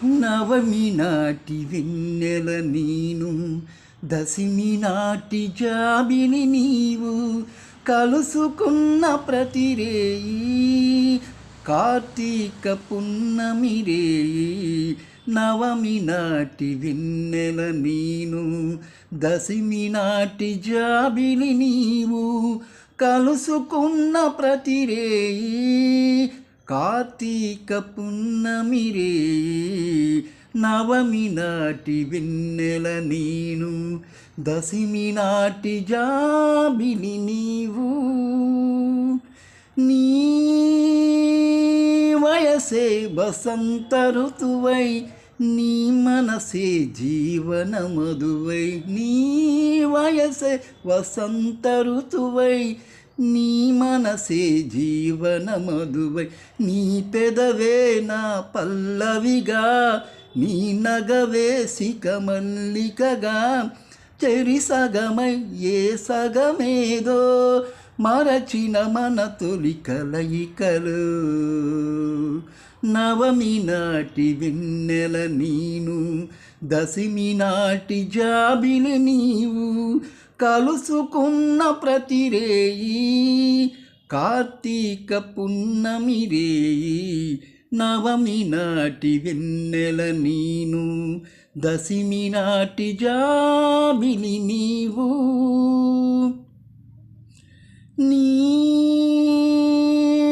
నవమి నాటి వెన్నెల నీను, దశమి నాటి జాబిని నీవు, కలుసుకున్న ప్రతిరేయి కార్తీక పున్నమి రేయి. నవమి నాటి వెన్నెల నీను, దశమి నాటి జాబిని నీవు, కలుసుకున్న ప్రతిరేయి కార్తీక పున్నమి రేయి. నవమి నాటి వెన్నెల నీను, దశమి నాటి జాబిలి నీవు. నీ వయసే వసంత ఋతువై, నీ మనసే జీవన మధువై. నీ వయసే వసంత ఋతువై, నీ మనసే జీవన మధువై. నీ పెదవే నా పల్లవిగా, నీ నగవే శిఖమల్లికగా. చెరి సగమై ఏ సగమేదో మరచిన మన తొలి కలయికలు. నవమి నాటి వెన్నెల నీను, దశమి నాటి జాబిలి నీవు, కలుసుకున్న ప్రతిరేయి కార్తీక పున్నమి రేయి. నవమి నాటి వెన్నెల నీను, దశమి నాటి జాబిలి నీవు. నీ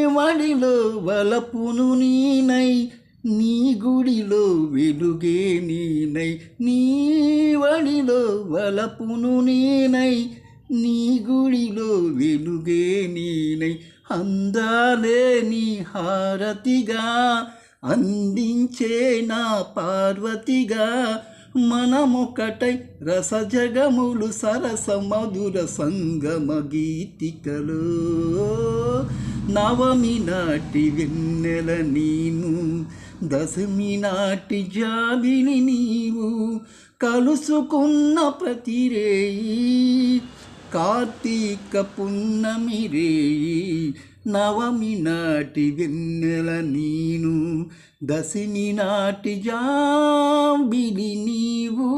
వడిలో వలపును నీనై, నీ గుడిలో వెలుగే నీనై. నీ వడిలో వలపును నీనై, నీ గుడిలో వెలుగే నీనై. అందాలే నీ హారతిగా, అందించే నా పార్వతిగా. మనమొకటై రసజగములు సరస మధుర సంగమ గీతికలు. నవమి నాటి వెన్నెల నీను, దశమి నాటి జాబిలి నీవు, కలుసుకున్న ప్రతిరేయి కార్తీక పున్నమి రేయి. నవమి నాటి వెన్నెల నీను, దశమి నాటి జాబిలి నీవు.